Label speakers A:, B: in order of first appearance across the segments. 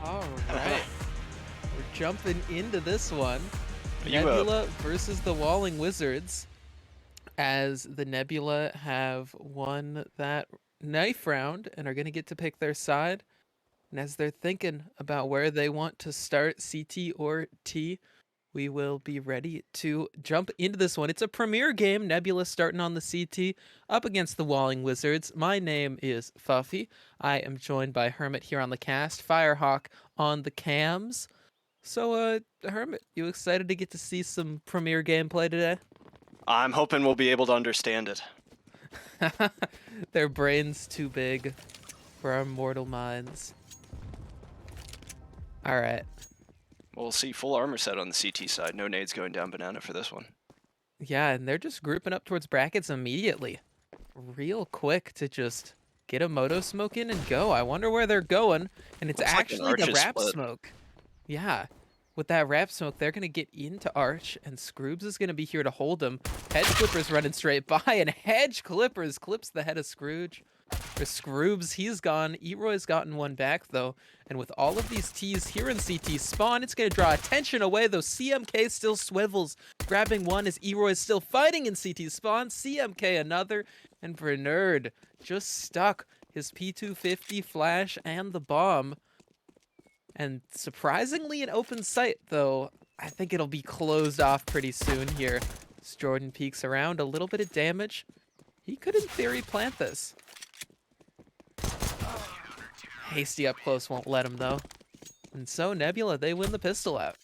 A: All right, we're jumping into this one.
B: You
A: Nebula versus the Walling Wizards, as the Nebula have won that knife round and are going to get to pick their side. And as they're thinking about where they want to start, CT or T, we will be ready to jump into this one. It's a premier game. Nebula starting on the CT up against the Walling Wizards. My name is Fuffy. I am joined by Hermit here on the cast, Firehawk on the cams. So, Hermit, you excited to get to see some premiere gameplay today?
B: I'm hoping we'll be able to understand it.
A: Their brains too big for our mortal minds. All right.
B: We'll see full armor set on the CT side. No nades going down banana for this one.
A: Yeah, and they're just grouping up towards brackets immediately. Real quick to just get a moto smoke in and go. I wonder where they're going. And it's
B: Looks like an
A: actually the
B: arches
A: wrap
B: split.
A: smoke. Yeah. With that wrap smoke, they're going to get into Arch, and Scroobs is going to be here to hold him. Hedge Clippers running straight by, and Hedge Clippers clips the head of Scrooge. For Scroobs, he's gone. Eroy's gotten one back, though. And with all of these T's here in CT spawn, it's going to draw attention away, though CMK still swivels. Grabbing one as Eroy is still fighting in CT spawn. CMK another. And Bernard just stuck his P250 flash and the bomb. And surprisingly in open sight, though, I think it'll be closed off pretty soon here. As Jordan peeks around, a little bit of damage. He could, in theory, plant this. Hasty up close won't let him, though. And so, Nebula, they win the pistol out.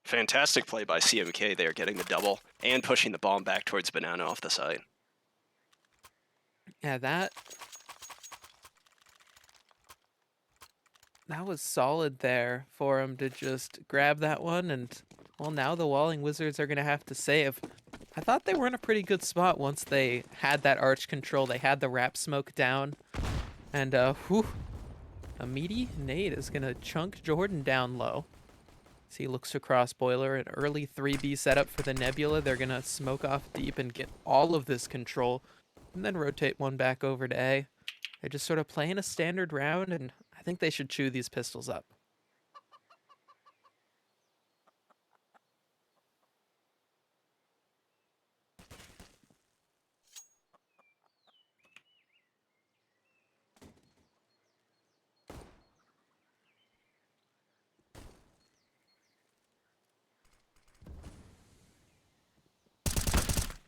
B: Fantastic play by CMK there, getting the double and pushing the bomb back towards banana off the side.
A: Yeah, that was solid there for him to just grab that one. And, well, now the Walling Wizards are going to have to save. I thought they were in a pretty good spot once they had that arch control. They had the wrap smoke down. And, whew, a meaty nade is going to chunk Jordan down low. As he looks across Boiler, an early 3B setup for the Nebula. They're going to smoke off deep and get all of this control. And then rotate one back over to A. They're just sort of playing a standard round, and I think they should chew these pistols up.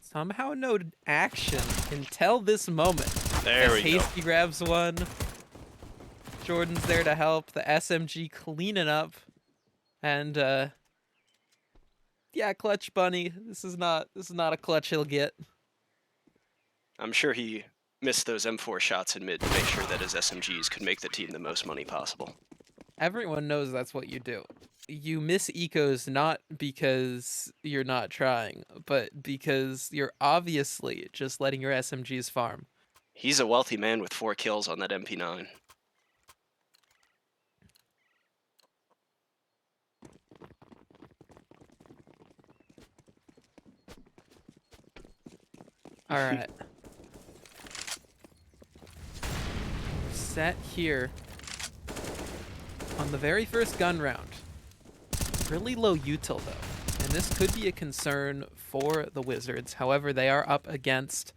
A: Somehow no action until this moment.
B: There we go.
A: Hasty grabs one. Jordan's there to help. The SMG cleaning up. And yeah, Clutch Bunny. This is not a clutch he'll get.
B: I'm sure he missed those M4 shots in mid to make sure that his SMGs could make the team the most money possible.
A: Everyone knows that's what you do. You miss ecos not because you're not trying, but because you're obviously just letting your SMGs farm.
B: He's a wealthy man with 4 kills on that MP9.
A: All right. Set here on the very first gun round. Really low util though, and this could be a concern for the Wizards. However, they are up against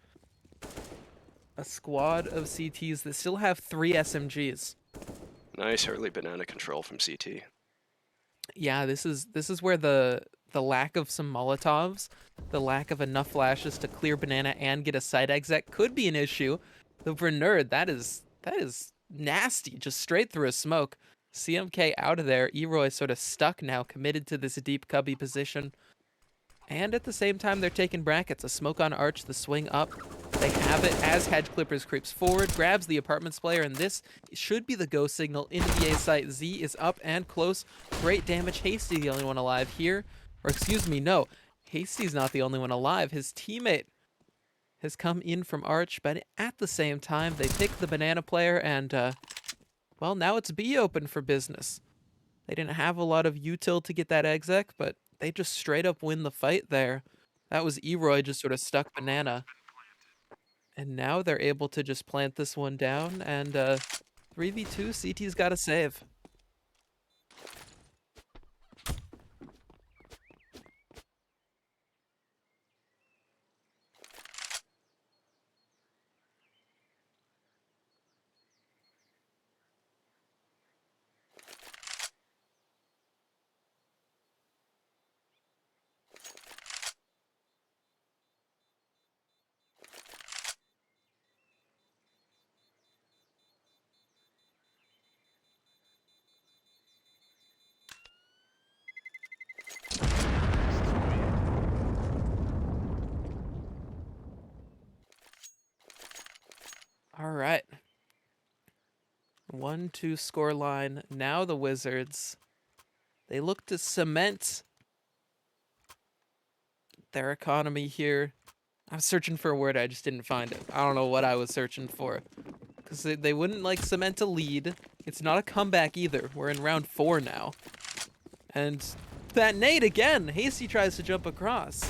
A: a squad of CTs that still have 3 SMGs.
B: Nice early banana control from CT.
A: Yeah, this is where the lack of some Molotovs, the lack of enough flashes to clear banana and get a side exec could be an issue. Though for Nerd, that is nasty, just straight through a smoke. CMK out of there. Eroy sort of stuck now, committed to this deep cubby position. And at the same time, they're taking brackets. A smoke on Arch, the swing up. They have it as Hedge Clippers creeps forward, grabs the apartments player, and this should be the go signal into the A site. Z is up and close. Great damage. Hasty, the only one alive here. Or excuse me, no. Hasty's not the only one alive. His teammate has come in from Arch, but at the same time, they pick the banana player, and, well, now it's B open for business. They didn't have a lot of util to get that exec, but they just straight up win the fight there. That was Eroy just sort of stuck banana. And now they're able to just plant this one down, and 3v2, CT's got to save. right. 1-2 score line. Now the Wizards, they look to cement their economy here. I was searching for a word, I just didn't find it. I don't know what I was searching for. Because they wouldn't, like, cement a lead. It's not a comeback either. We're in round 4 now. And that nade again! Hasty tries to jump across.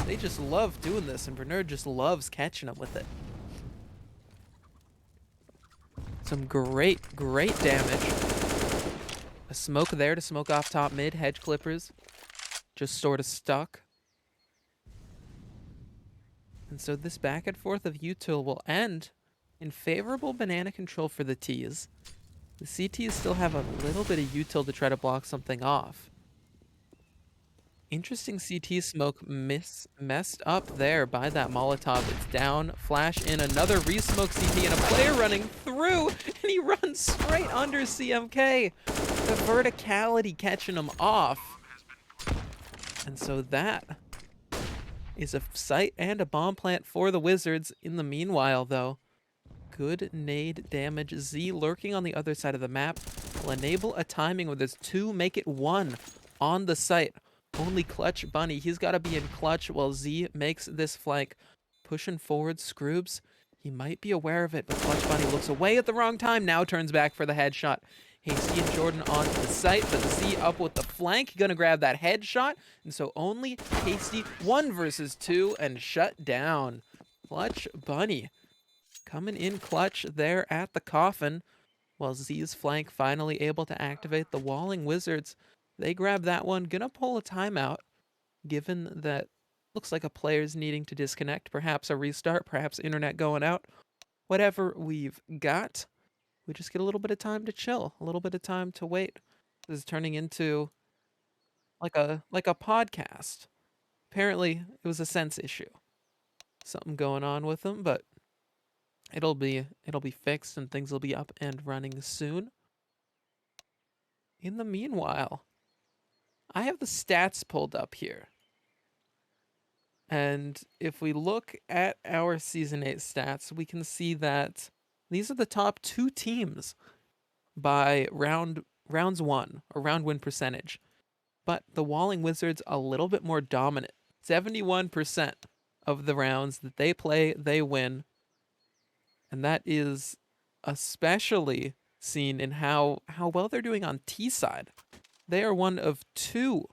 A: They just love doing this, and Bernard just loves catching them with it. Some great damage. A smoke there to smoke off top mid. Hedge clippers just sort of stuck. And so this back and forth of util will end in favorable banana control for the T's. The CTs still have a little bit of util to try to block something off. Interesting CT smoke messed up there by that Molotov. It's down, flash in, another re-smoke CT, and a player running through, and he runs straight under CMK. The verticality catching him off. And so that is a site and a bomb plant for the Wizards. In the meanwhile, though, good nade damage. Z lurking on the other side of the map will enable a timing with his 2, make it 1 on the site. Only Clutch Bunny, he's got to be in clutch while Z makes this flank. Pushing forward, Scroobs, he might be aware of it, but Clutch Bunny looks away at the wrong time, now turns back for the headshot. Hasty and Jordan onto the site, but Z up with the flank, gonna grab that headshot, and so only Hasty 1 versus 2 and shut down. Clutch Bunny coming in clutch there at the coffin, while Z's flank finally able to activate. The Walling Wizards, they grab that one, gonna pull a timeout, given that looks like a player's needing to disconnect, perhaps a restart, perhaps internet going out. Whatever we've got, we just get a little bit of time to chill, a little bit of time to wait. This is turning into like a podcast. Apparently, it was a sense issue. Something going on with them, but it'll be fixed and things will be up and running soon. In the meanwhile, I have the stats pulled up here. And if we look at our Season 8 stats, we can see that these are the top 2 teams by rounds won, or round win percentage. But the Walling Wizards a little bit more dominant. 71% of the rounds that they play, they win. And that is especially seen in how well they're doing on T side. They are one of 2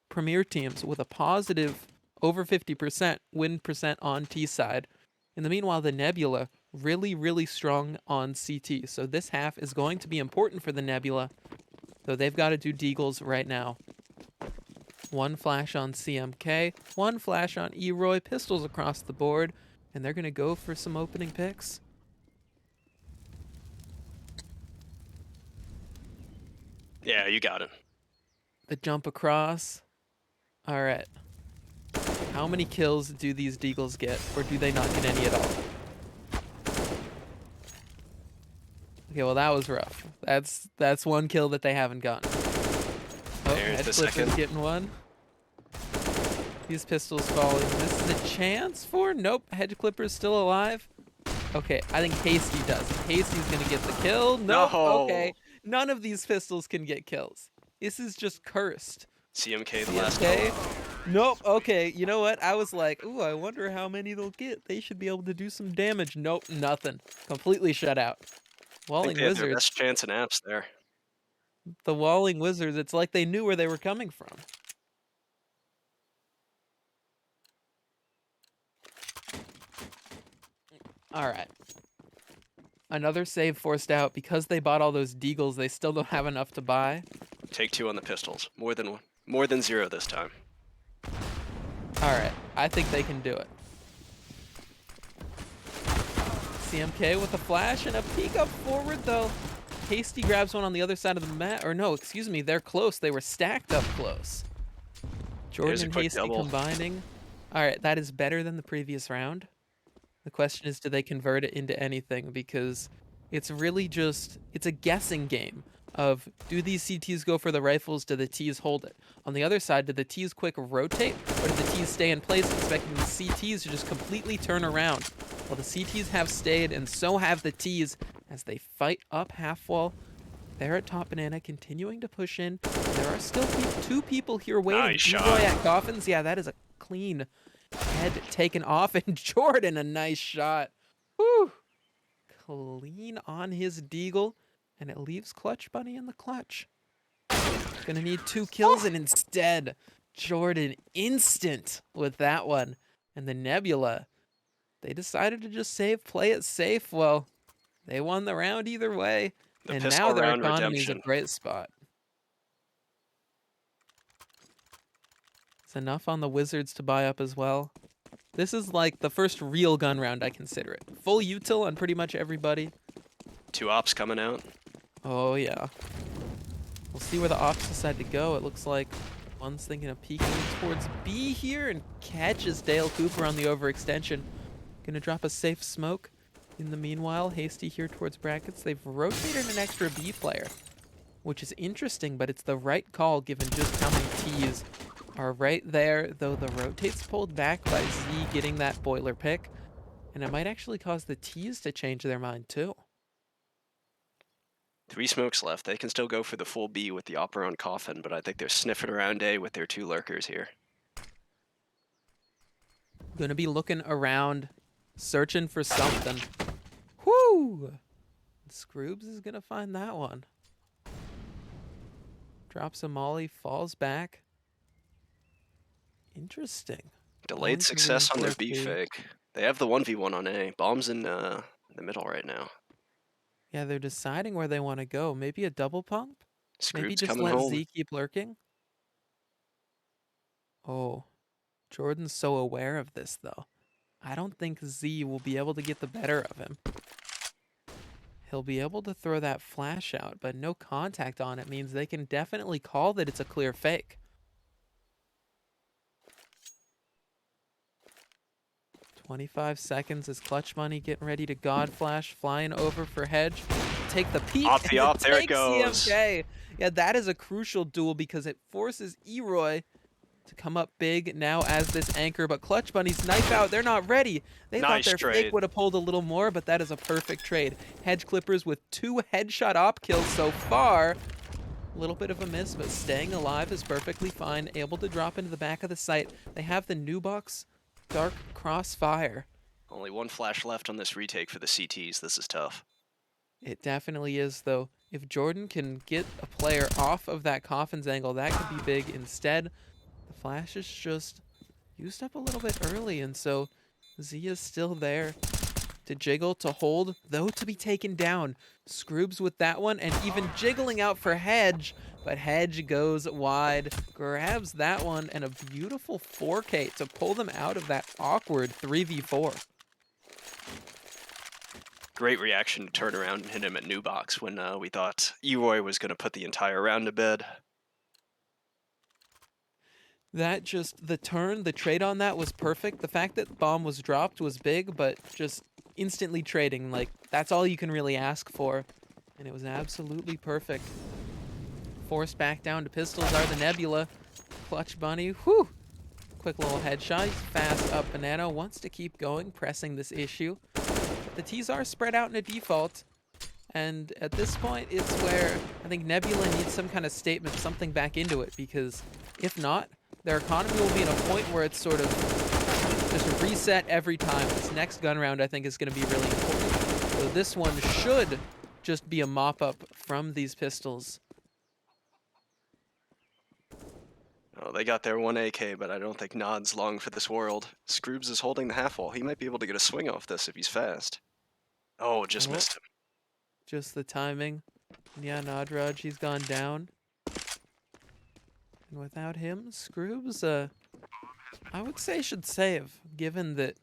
A: premier teams with a positive over 50% win percent on T side. In the meanwhile, the Nebula really strong on CT. So this half is going to be important for the Nebula, though they've got to do deagles right now. 1 flash on CMK, 1 flash on Eroy, pistols across the board, and they're going to go for some opening picks.
B: Yeah, you got it.
A: The jump across. All right. How many kills do these deagles get, or do they not get any at all? Okay, well that was rough. That's 1 kill that they haven't gotten. Oh,
B: There's the
A: Hedge Clipper's
B: second.
A: getting 1. These pistols falling. This is a chance for? Nope, Hedge Clipper's still alive. Okay, I think Hasty does. Hasty's gonna get the kill. Nope,
B: No.
A: okay. None of these pistols can get kills. This is just cursed.
B: CMK the last
A: CMK?
B: kill.
A: Nope, okay, you know what? I was like, ooh, I wonder how many they'll get. They should be able to do some damage. Nope, nothing. Completely shut out.
B: I think
A: Walling
B: they had their
A: Wizards.
B: best chance in apps there.
A: The Walling Wizards, it's like they knew where they were coming from. Alright. Another save forced out. Because they bought all those deagles, they still don't have enough to buy.
B: Take 2 on the pistols. More than 0 this time.
A: Alright, I think they can do it. CMK with a flash and a peek up forward, though. Hasty grabs one on the other side of the map. Or no, excuse me, they're close. They were stacked up close. Jordan and
B: quick
A: Hasty
B: double.
A: combining. Alright, that is better than the previous round. The question is, do they convert it into anything? Because it's really just, it's a guessing game of, do these CTs go for the rifles, do the Ts hold it? On the other side, do the Ts quick rotate, or do the Ts stay in place expecting the CTs to just completely turn around? Well, the CTs have stayed, and so have the Ts as they fight up half wall. They're at top banana, continuing to push in. There are still two people here waiting.
B: Nice
A: Eroy
B: shot.
A: at Coffins. Yeah, that is a clean head taken off. And Jordan, a nice shot. Whew. Clean on his deagle. And it leaves Clutch Bunny in the clutch. Gonna need 2 kills, and instead, Jordan instant with that one. And the Nebula, they decided to just play it safe. Well, they won the round either way.
B: The
A: And now
B: pistol
A: their
B: round
A: economy is a
B: redemption.
A: great spot. It's enough on the Wizards to buy up as well. This is like the first real gun round, I consider it. Full util on pretty much everybody.
B: 2 ops coming out.
A: Oh, yeah. We'll see where the ops decide to go. It looks like one's thinking of peeking towards B here and catches Dale Cooper on the overextension. Gonna drop a safe smoke. In the meanwhile, Hasty here towards brackets. They've rotated an extra B player, which is interesting, but it's the right call given just how many Ts are right there, though the rotate's pulled back by Z getting that boiler pick, and it might actually cause the Ts to change their mind too.
B: 3 smokes left. They can still go for the full B with the op around Coffin, but I think they're sniffing around A with their 2 lurkers here.
A: Gonna be looking around, searching for something. Whoo! Scroobs is gonna find that one. Drops a molly, falls back. Interesting.
B: Delayed success on their B fake. They have the 1v1 on A. Bomb's in the middle right now.
A: Yeah, they're deciding where they want to go. Maybe a double pump? Maybe
B: Scroop's
A: just
B: coming
A: let
B: home.
A: Z keep lurking? Oh, Jordan's so aware of this, though. I don't think Z will be able to get the better of him. He'll be able to throw that flash out, but no contact on it means they can definitely call that it's a clear fake. 25 seconds is Clutch Money getting ready to God Flash, flying over for Hedge. Take the peek.
B: Off the
A: and
B: op, there it
A: takes
B: goes.
A: CMK. Yeah, that is a crucial duel because it forces Eroy to come up big now as this anchor, but Clutch Bunny's knife out. They're not ready. They thought
B: Nice
A: their
B: trade.
A: fake would have pulled a little more, but that is a perfect trade. Hedge Clippers with 2 headshot op kills so far. A little bit of a miss, but staying alive is perfectly fine. Able to drop into the back of the site. They have the new box, Dark Crossfire.
B: Only 1 flash left on this retake for the CTs. This is tough.
A: It definitely is, though. If Jordan can get a player off of that Coffin's angle, that could be big. Instead, the flash is just used up a little bit early, and so Z is still there to jiggle, to hold, though to be taken down. Scroobs with that one, and even jiggling out for Hedge, but Hedge goes wide, grabs that one, and a beautiful 4K to pull them out of that awkward 3v4.
B: Great reaction to turn around and hit him at new box when we thought Eroy was going to put the entire round to bed.
A: That just, the turn, the trade on that was perfect. The fact that bomb was dropped was big, but just instantly trading, like, that's all you can really ask for. And it was absolutely perfect. Forced back down to pistols are the Nebula. Clutch Bunny, whew! Quick little headshot. He's fast up Banana, wants to keep going, pressing this issue. The Ts are spread out in a default. And at this point, it's where I think Nebula needs some kind of statement, something back into it, because if not, their economy will be in a point where it's sort of just reset every time. This next gun round, I think, is going to be really important. So this one should just be a mop-up from these pistols.
B: Oh, they got their 1 AK, but I don't think Nod's long for this world. Scroobs is holding the half wall. He might be able to get a swing off this if he's fast. Oh, just missed him.
A: Just the timing. Yeah, Nodraj, he's gone down. And without him, Scroobs, I would say should save, given that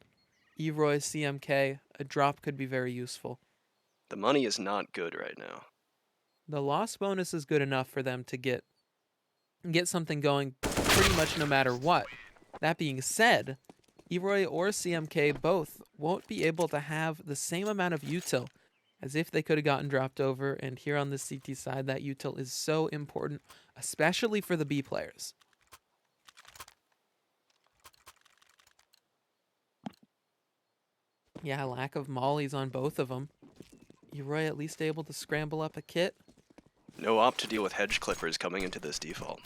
A: Eroy CMK, a drop could be very useful.
B: The money is not good right now.
A: The loss bonus is good enough for them to get something going pretty much no matter what. That being said, Eroy or CMK both won't be able to have the same amount of util as if they could have gotten dropped over, and here on the CT side, that util is so important, especially for the B players. Yeah, lack of mollies on both of them. Eroy at least able to scramble up a kit.
B: No op to deal with hedge clippers coming into this default.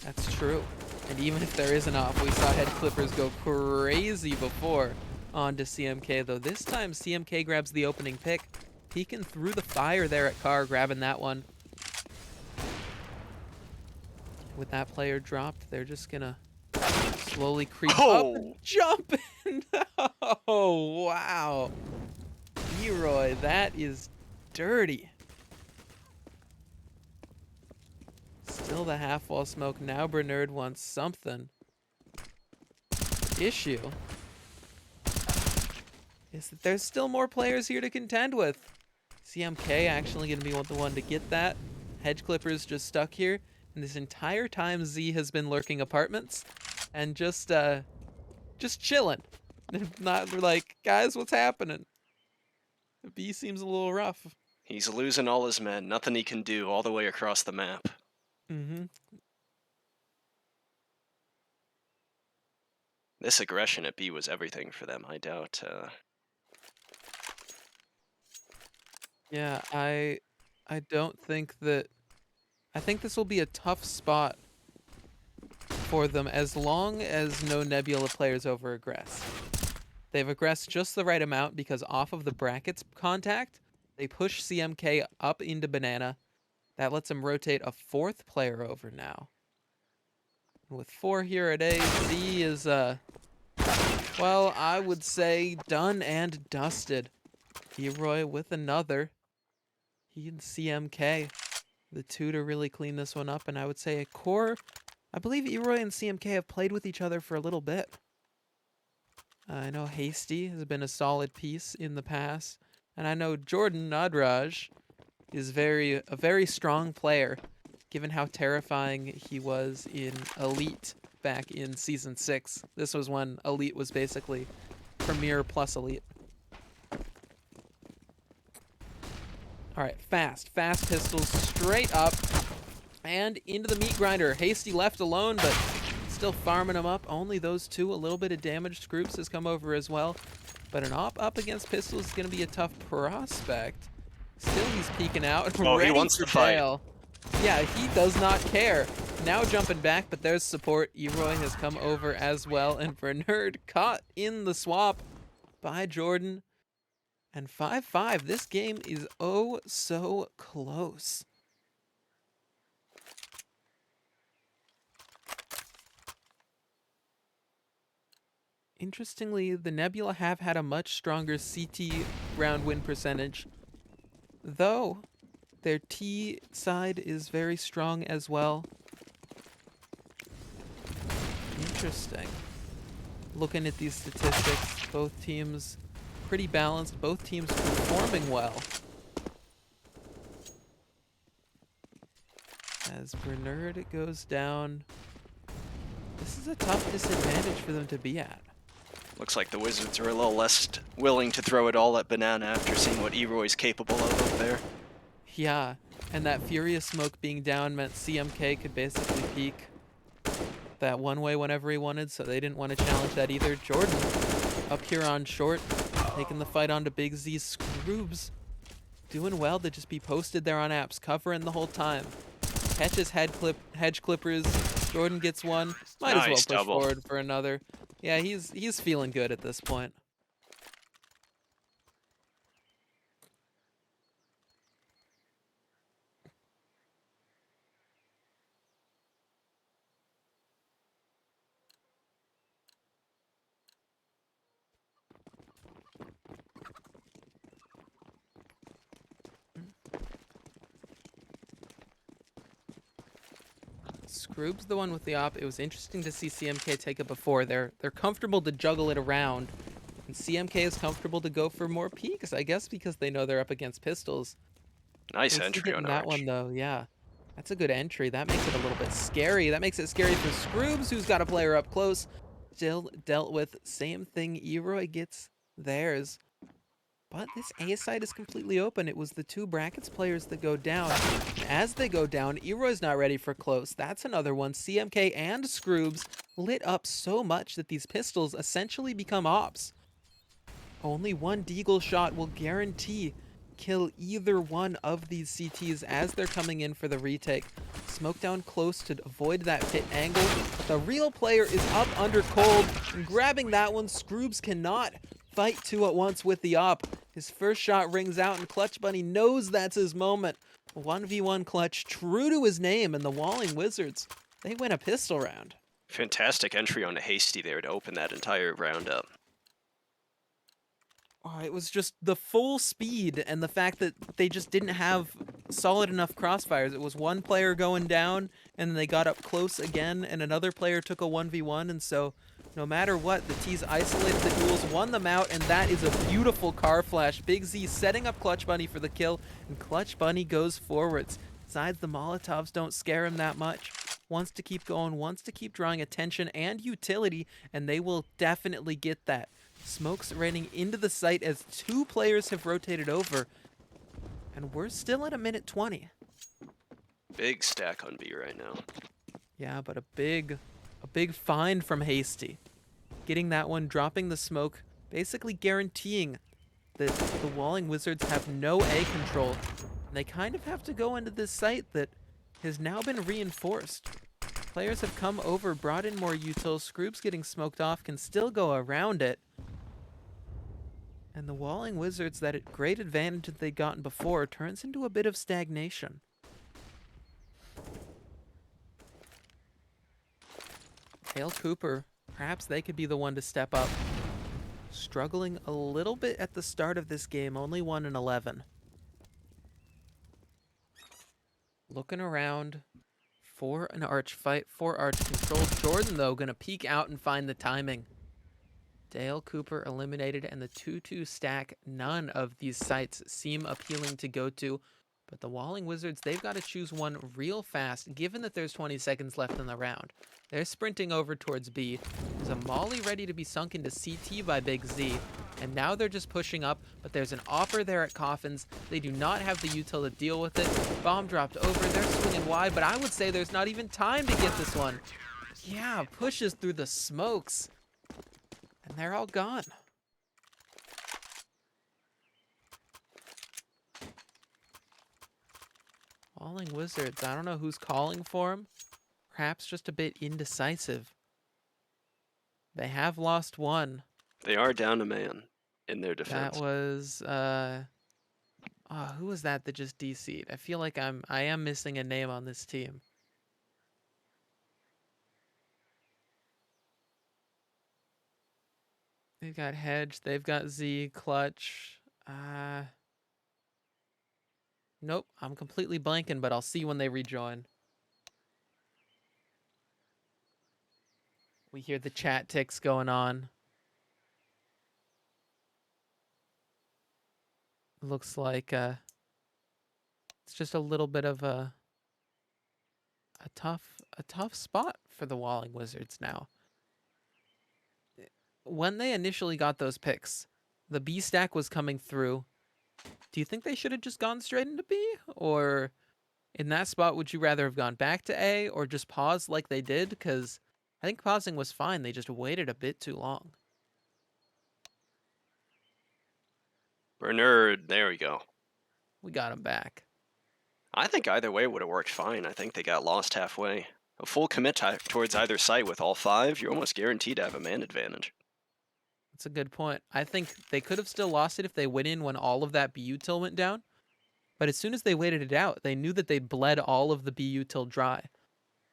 A: That's true. And even if there is an op, we saw head clippers go crazy before onto CMK, though this time CMK grabs the opening pick, peeking through the fire there at Carr, grabbing that one. With that player dropped, they're just gonna slowly creep up and
B: Oh!
A: jump in. Oh, wow. Eroy, that is dirty. Still the half wall smoke. Now Bernard wants something. Issue is that there's still more players here to contend with. CMK actually going to be the one to get that. Hedge Clippers just stuck here. And this entire time Z has been lurking apartments and just chilling. Not like, guys, what's happening? B seems a little rough.
B: He's losing all his men. Nothing he can do all the way across the map.
A: Mm-hmm.
B: This aggression at B was everything for them. I doubt.
A: Yeah, I don't think that. I think this will be a tough spot for them as long as no Nebula players over aggress. They've aggressed just the right amount because off of the brackets contact, they push CMK up into banana. That lets them rotate a fourth player over now. With 4 here at A, Z is, well, I would say done and dusted. Eroy with another. He and CMK, the two to really clean this one up, and I would say a core. I believe Eroy and CMK have played with each other for a little bit. I know Hasty has been a solid piece in the past, and I know Jordan Nadraj is a very strong player, given how terrifying he was in Elite back in Season 6. This was when Elite was basically Premier plus Elite. Alright, fast pistols straight up and into the meat grinder. Hasty left alone, but still farming them up. Only those two. A little bit of damaged groups has come over as well. But an op up against pistols is going to be a tough prospect. Still, he's peeking out.
B: Oh,
A: ready
B: he wants
A: for
B: to fight.
A: jail. Yeah, he does not care. Now jumping back, but there's support. Eroy has come over as well. And Bernard caught in the swap by Jordan. And 5-5. This game is oh so close. Interestingly, the Nebula have had a much stronger CT round win percentage, though their T side is very strong as well. Interesting. Looking at these statistics, both teams pretty balanced, both teams performing well. As Bernard goes down, this is a tough disadvantage for them to be at.
B: Looks like the Wizards are a little less willing to throw it all at Banana after seeing what Eroy's capable of up there.
A: Yeah, and that Furious Smoke being down meant CMK could basically peek that one way whenever he wanted, so they didn't want to challenge that either. Jordan up here on short, taking the fight onto Big Z. Scroobs doing well to just be posted there on apps, covering the whole time. Catches hedge clippers. Jordan gets one. Might as well
B: Nice
A: push
B: double.
A: forward for another. Yeah, he's feeling good at this point. Scroob's the one with the op. It was interesting to see CMK take it before. They're comfortable to juggle it around. And CMK is comfortable to go for more peaks, I guess because they know they're up against pistols.
B: Nice
A: Hasty
B: entry
A: getting
B: on
A: that
B: Arch.
A: one though, yeah. That's a good entry. That makes it a little bit scary. That makes it scary for Scroobs, who's got a player up close. Still dealt with. Same thing. Eroy gets theirs. But this A side is completely open. It was the two brackets players that go down. And as they go down, Eroy's not ready for close. That's another one. CMK and Scroobs lit up so much that these pistols essentially become ops. Only one deagle shot will guarantee kill either one of these CTs as they're coming in for the retake. Smoke down close to avoid that pit angle. But the real player is up under cold and grabbing that one. Scroobs cannot fight two at once with the op. His first shot rings out and Clutch Bunny knows that's his moment. 1v1 Clutch, true to his name, and the Walling Wizards, they win a pistol round.
B: Fantastic entry on a Hasty there to open that entire round up.
A: Oh, it was just the full speed and the fact that they just didn't have solid enough crossfires. It was one player going down, and then they got up close again, and another player took a 1v1, and so no matter what, the T's isolated the duels, won them out, and that is a beautiful car flash. Big Z setting up Clutch Bunny for the kill, and Clutch Bunny goes forwards. Besides, the Molotovs don't scare him that much. Wants to keep going, wants to keep drawing attention and utility, and they will definitely get that. Smoke's raining into the site as two players have rotated over, and we're still at a minute 20.
B: Big stack on B right now.
A: Yeah, but a big find from Hasty. Getting that one, dropping the smoke, basically guaranteeing that the Walling Wizards have no A control, and they kind of have to go into this site that has now been reinforced. Players have come over, brought in more utils. Scroob's getting smoked off, can still go around it. And the Walling Wizards, that great advantage that they'd gotten before, turns into a bit of stagnation. Hale Cooper, perhaps they could be the one to step up. Struggling a little bit at the start of this game, only 1-11. Looking around for an arch fight, for arch control. Jordan, though, gonna peek out and find the timing. Dale Cooper eliminated, and the 2-2 stack, none of these sites seem appealing to go to. But the Walling Wizards, they've got to choose one real fast, given that there's 20 seconds left in the round. They're sprinting over towards B. There's a molly ready to be sunk into CT by Big Z. And now they're just pushing up, but there's an opper there at Coffins. They do not have the util to deal with it. Bomb dropped over. They're swinging wide, but I would say there's not even time to get this one. Yeah, pushes through the smokes. And they're all gone. Walling Wizards, I don't know who's calling for them. Perhaps just a bit indecisive. They have lost one.
B: They are down a man in their defense.
A: That was, who was that just DC'd? I feel like I am missing a name on this team. They've got Hedge, they've got Z, Clutch. Nope, I'm completely blanking, but I'll see when they rejoin. We hear the chat ticks going on. Looks like it's just a little bit of a tough spot for the Walling Wizards now. When they initially got those picks, the B stack was coming through. Do you think they should have just gone straight into B? Or in that spot, would you rather have gone back to A or just pause like they did? Because I think pausing was fine. They just waited a bit too long.
B: Bernard, there we go.
A: We got him back.
B: I think either way would have worked fine. I think they got lost halfway. A full commit towards either site with all five, you're almost guaranteed to have a man advantage.
A: That's a good point. I think they could have still lost it if they went in when all of that B util went down. But as soon as they waited it out, they knew that they'd bled all of the B util dry.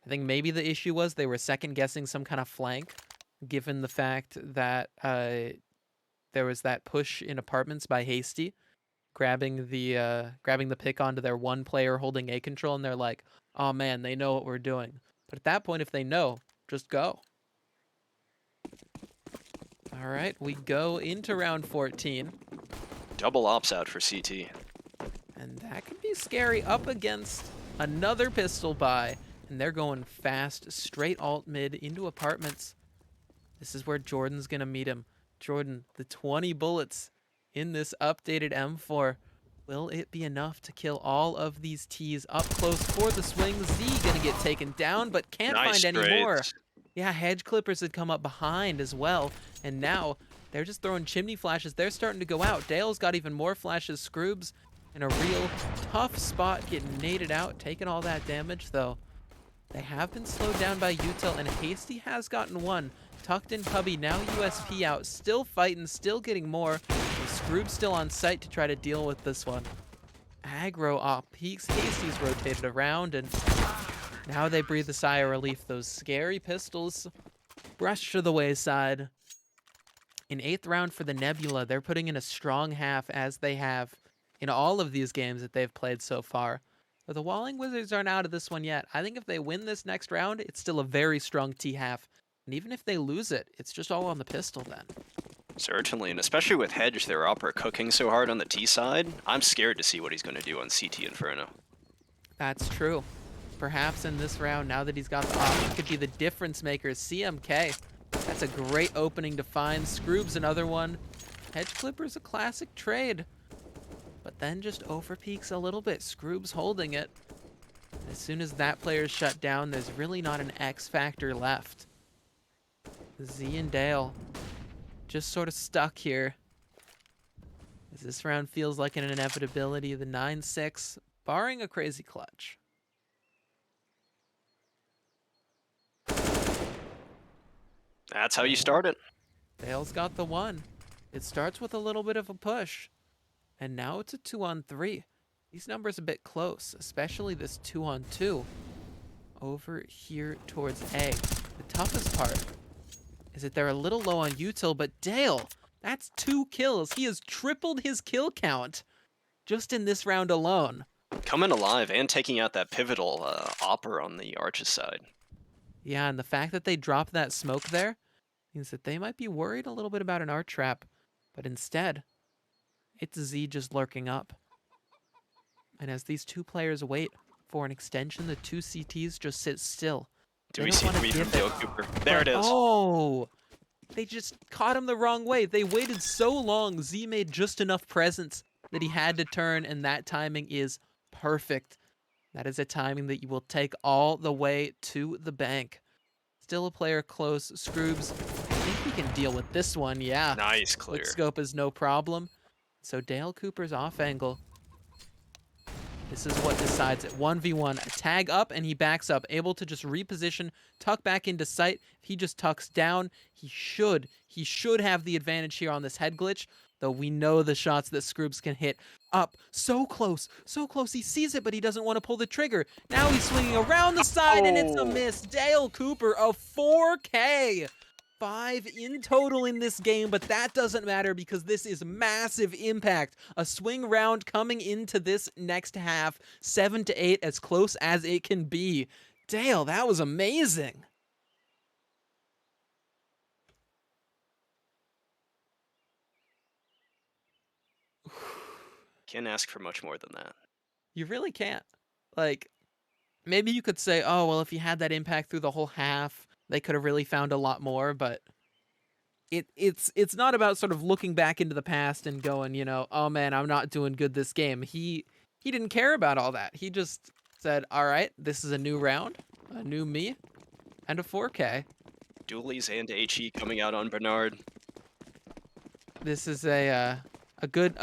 A: I think maybe the issue was they were second guessing some kind of flank, given the fact that there was that push in apartments by Hasty, grabbing the pick onto their one player holding A control, and they're like, oh man, they know what we're doing. But at that point, if they know, just go. All right, we go into round 14.
B: Double ops out for CT.
A: And that could be scary up against another pistol buy. And they're going fast, straight alt mid into apartments. This is where Jordan's going to meet him. Jordan, the 20 bullets in this updated M4. Will it be enough to kill all of these T's up close for the swing? Z going to get taken down, but can't find any more. Yeah, Hedge Clippers had come up behind as well. And now They're just throwing chimney flashes. They're starting to go out. Dale's got even more flashes. Scroobs in a real tough spot, getting naded out, taking all that damage, though. They have been slowed down by Util, and Hasty has gotten one. Tucked in Cubby, now USP out, still fighting, still getting more. Scroob's still on site to try to deal with this one. Aggro op peaks, Hasty's rotated around, and now they breathe a sigh of relief. Those scary pistols brush to the wayside. In 8th round for the Nebula, they're putting in a strong half, as they have in all of these games that they've played so far. But the Walling Wizards aren't out of this one yet. I think if they win this next round, it's still a very strong T-half. And even if they lose it, it's just all on the pistol then.
B: Certainly, and especially with Hedge, their opera cooking so hard on the T side, I'm scared to see what he's going to do on CT Inferno.
A: That's true. Perhaps in this round, now that he's got the op, he could be the difference maker. CMK, that's a great opening to find. Scroob's another one. Hedge Clipper's a classic trade. But then just overpeaks a little bit. Scroob's holding it. As soon as that player's shut down, there's really not an X factor left. Z and Dale just sort of stuck here. As this round feels like an inevitability, the 9-6, barring a crazy clutch.
B: That's how you start it.
A: Dale's got the one. It starts with a little bit of a push. And now it's a 2-on-3. These numbers a bit close, especially this 2-on-2 over here towards A. The toughest part is that they're a little low on util, but Dale, that's 2 kills. He has tripled his kill count just in this round alone.
B: Coming alive and taking out that pivotal Opera on the Arches side.
A: Yeah, and the fact that they dropped that smoke there means that they might be worried a little bit about an art trap, but instead, it's Z just lurking up. And as these two players wait for an extension, the 2 CTs just sit still.
B: Do we see the read from Dale Cooper? There it is.
A: Oh! They just caught him the wrong way. They waited so long. Z made just enough presence that he had to turn, and that timing is perfect. That is a timing that you will take all the way to the bank. Still a player close. Scroobs, I think he can deal with this one, yeah.
B: Nice clear.
A: Scope is no problem. So Dale Cooper's off angle. This is what decides it. 1v1, a tag up, and he backs up, able to just reposition, tuck back into sight. If he just tucks down, he should have the advantage here on this head glitch, though we know the shots that Scroobs can hit up. So close, he sees it, but he doesn't want to pull the trigger. Now he's swinging around the side, and it's a miss. Dale Cooper, a 4K. 5 in total in this game, but that doesn't matter because this is massive impact. A swing round coming into this next half, 7 to 8, as close as it can be. Dale, that was amazing.
B: Can't ask for much more than that.
A: You really can't. Like, maybe you could say, oh, well, if you had that impact through the whole half, they could have really found a lot more, but it's not about sort of looking back into the past and going, you know, oh man, I'm not doing good this game. He didn't care about all that. He just said, all right, this is a new round, a new me, and a 4K.
B: Dualies and HE coming out on Bernard.
A: This is a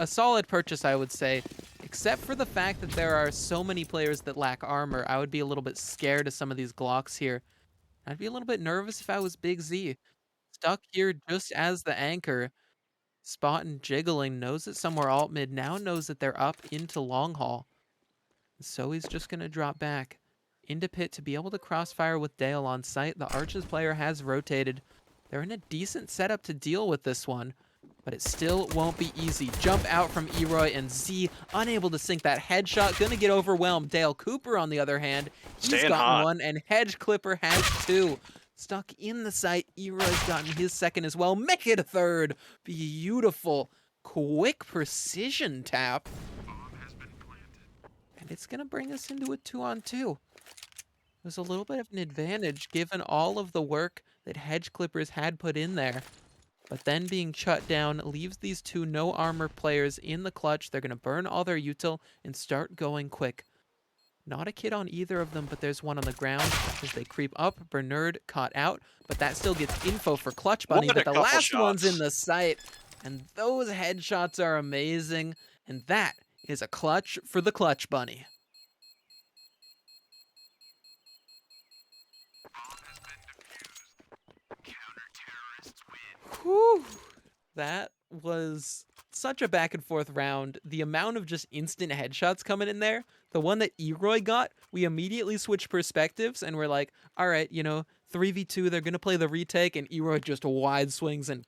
A: solid purchase, I would say, except for the fact that there are so many players that lack armor. I would be a little bit scared of some of these Glocks here. I'd be a little bit nervous if I was Big Z. Stuck here just as the anchor. Spot and jiggling, knows that somewhere alt mid, now knows that they're up into long haul. So he's just going to drop back into pit to be able to crossfire with Dale on site. The Arches player has rotated. They're in a decent setup to deal with this one, but it still won't be easy. Jump out from Eroy, and Z unable to sink that headshot. Gonna get overwhelmed. Dale Cooper, on the other hand, he's got one, and Hedge Clipper has 2. Stuck in the site. Eroy's gotten his 2nd as well. Make it a 3rd. Beautiful, quick precision tap. And it's gonna bring us into a 2-on-2. There's a little bit of an advantage given all of the work that Hedge Clippers had put in there. But then being shut down leaves these 2 no-armor players in the clutch. They're going to burn all their util and start going quick. Not a kid on either of them, but there's one on the ground as they creep up. Bernard caught out, but that still gets info for Clutch Bunny,
B: What a
A: but the
B: couple
A: last one's in
B: shots.
A: the sight. And those headshots are amazing. And that is a clutch for the Clutch Bunny. Whew. That was such a back and forth round. The amount of just instant headshots coming in there. The one that Eroy got, we immediately switched perspectives and we're like, all right, 3v2, they're going to play the retake, and Eroy just wide swings and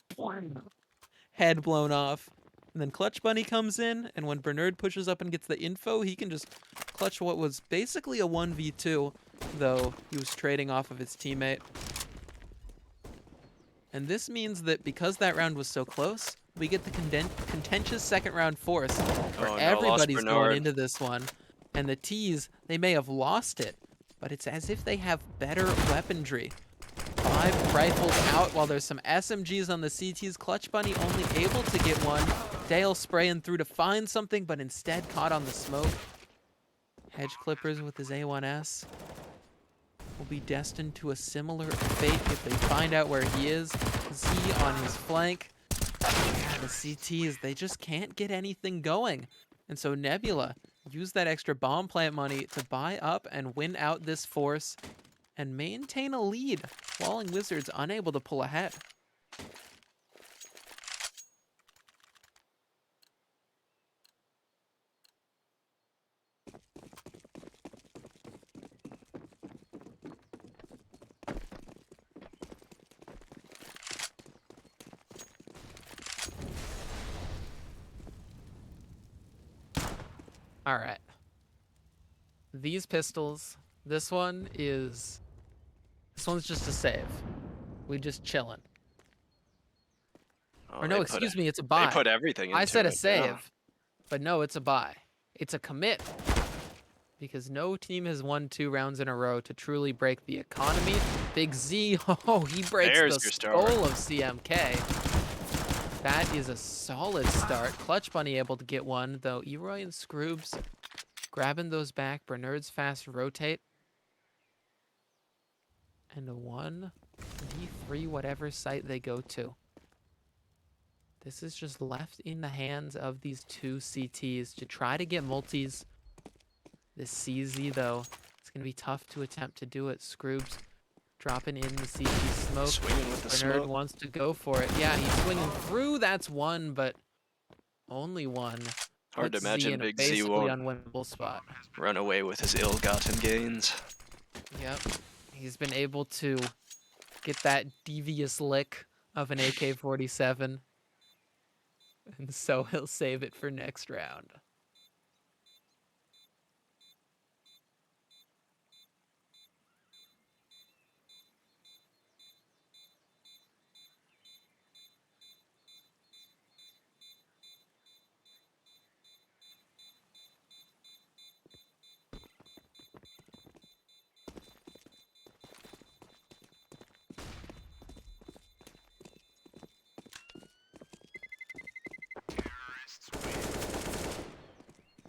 A: head blown off. And then Clutch Bunny comes in, and when Bernard pushes up and gets the info, he can just clutch what was basically a 1v2, though he was trading off of his teammate. And this means that because that round was so close, we get the contentious second round force where
B: Oh no, lost
A: everybody's going
B: Bernard.
A: into this one. And the T's, they may have lost it, but it's as if they have better weaponry. 5 rifles out while there's some SMGs on the CTs. Clutch Bunny only able to get one. Dale spraying through to find something, but instead caught on the smoke. Hedge Clippers with his A1S will be destined to a similar fate if they find out where he is. Z on his flank. Yeah, the CTs, they just can't get anything going. And so Nebula used that extra bomb plant money to buy up and win out this force and maintain a lead. Falling Wizards unable to pull ahead. All right. These pistols, this one's just a save. We just chilling.
B: Oh,
A: Or no, excuse me, it's a buy.
B: They put everything into
A: I said a
B: it,
A: save,
B: yeah.
A: but no, it's a buy. It's a commit. Because no team has won 2 rounds in a row to truly break the economy. Big Z, oh, he breaks
B: There's
A: the
B: your star.
A: skull of CMK. That is a solid start. Clutch Bunny able to get one, though Eroy and Scroobs grabbing those back. Bernard's fast rotate. And a 1v3 whatever site they go to. This is just left in the hands of these 2 CTs to try to get multis. This CZ, though, it's going to be tough to attempt to do it. Scroobs dropping in the CT smoke.
B: Swinging with the
A: Bernard
B: smoke.
A: wants to go for it. Yeah, he's swinging through. That's one, but only one.
B: Hard to
A: Puts Z
B: imagine
A: in a
B: Big Z
A: basically
B: won't
A: unwinnable spot.
B: run away with his ill-gotten gains.
A: Yep. He's been able to get that devious lick of an AK-47. And so he'll save it for next round.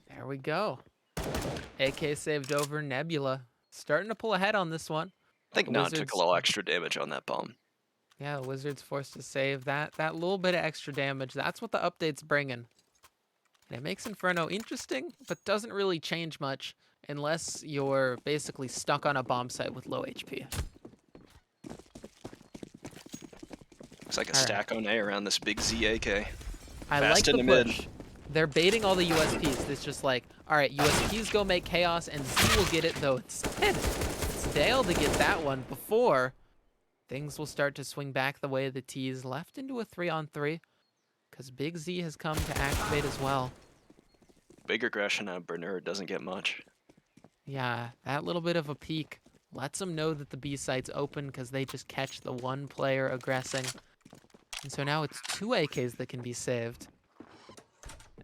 A: There we go. AK saved over Nebula. Starting to pull ahead on this one.
B: I think
A: The
B: Nod took a
A: Wizards,
B: little extra damage on that bomb.
A: yeah, the Wizards forced to save that little bit of extra damage. That's what the update's bringing. And it makes Inferno interesting, but doesn't really change much unless you're basically stuck on a bomb site with low HP.
B: Looks like a
A: All right.
B: stack on A around this Big Z AK.
A: I
B: Fast
A: like the
B: into mid.
A: push. They're baiting all the USPs. It's just like, all right, USPs go make chaos, and Z will get it, though instead it's Dale to get that one before things will start to swing back the way the T's left into a 3-on-3, because Big Z has come to activate as well.
B: Big aggression out of Bernard doesn't get much.
A: Yeah, that little bit of a peek lets them know that the B site's open because they just catch the one player aggressing. And so now it's 2 AKs that can be saved.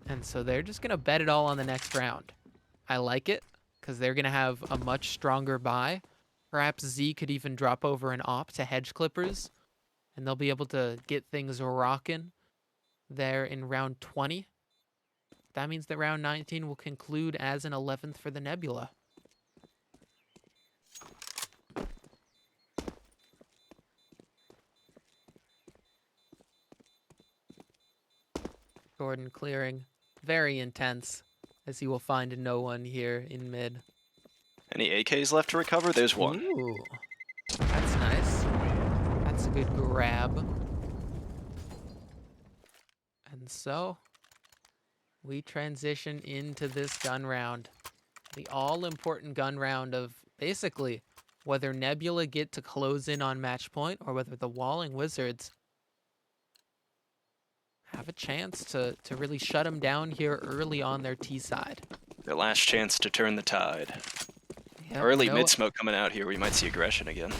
A: And so they're just going to bet it all on the next round. I like it because they're going to have a much stronger buy. Perhaps Z could even drop over an op to Hedge Clippers, and they'll be able to get things rocking there in round 20. That means that round 19 will conclude as an 11th for the Nebula. Jordan clearing. Very intense, as he will find no one here in mid.
B: Any AKs left to recover? There's one.
A: Ooh, that's nice. That's a good grab. And so, we transition into this gun round. The all-important gun round of basically whether Nebula get to close in on match point or whether the Walling Wizards have a chance to really shut them down here early on their T side.
B: Their last chance to turn the tide.
A: Yep,
B: Early
A: no,
B: mid-smoke coming out here. We might see aggression again.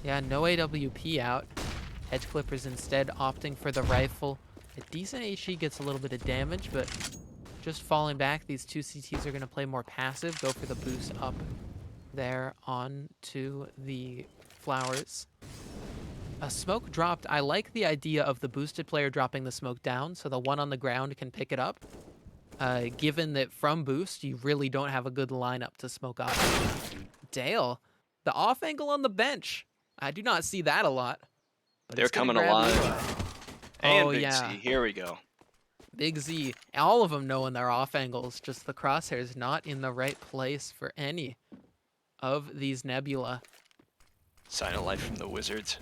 A: yeah, no AWP out. Hedge Clippers instead opting for the rifle. A decent HE gets a little bit of damage, but just falling back, these two CTs are going to play more passive, go for the boost up there onto the flowers. A smoke dropped. I like the idea of the boosted player dropping the smoke down so the one on the ground can pick it up. Given that from boost, you really don't have a good lineup to smoke out. Dale, the off angle on the bench. I do not see that a lot. But
B: They're
A: it's gonna
B: coming
A: grab
B: alive.
A: Levi.
B: And
A: Oh,
B: Big
A: yeah.
B: Z. Here we go.
A: Big Z. All of them knowing their off angles. Just the crosshairs not in the right place for any of these Nebula.
B: Sign of life from the Wizards.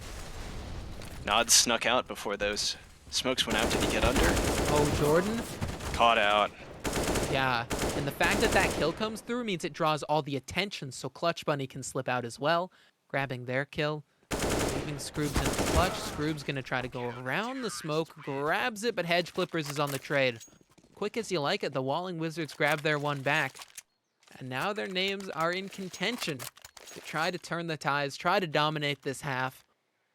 B: Nods snuck out before those smokes went out. Did he get under?
A: Oh, Jordan.
B: Caught out.
A: Yeah, and the fact that that kill comes through means it draws all the attention, so Clutch Bunny can slip out as well, grabbing their kill, leaving Scroobs in the clutch. Scroobs gonna try to go around the smoke, grabs it, but Hedge Clippers is on the trade. Quick as you like it, the Walling Wizards grab their one back, and now their names are in contention to try to turn the tides, try to dominate this half,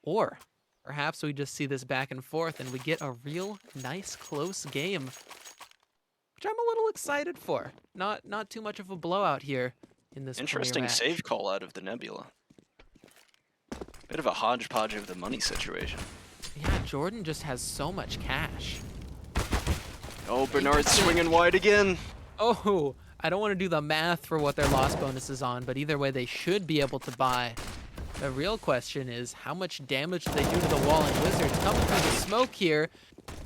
A: or perhaps we just see this back and forth and we get a real nice close game, which I'm a little excited for. Not too much of a blowout here in this
B: Interesting
A: match.
B: save call out of the Nebula. Bit of a hodgepodge of the money situation.
A: Yeah, Jordan just has so much cash.
B: Oh, Bernard's swinging wide again.
A: Oh, I don't want to do the math for what their loss bonus is on, but either way, they should be able to buy. The real question is, how much damage do they do to the Walling Wizards? Coming through the smoke here,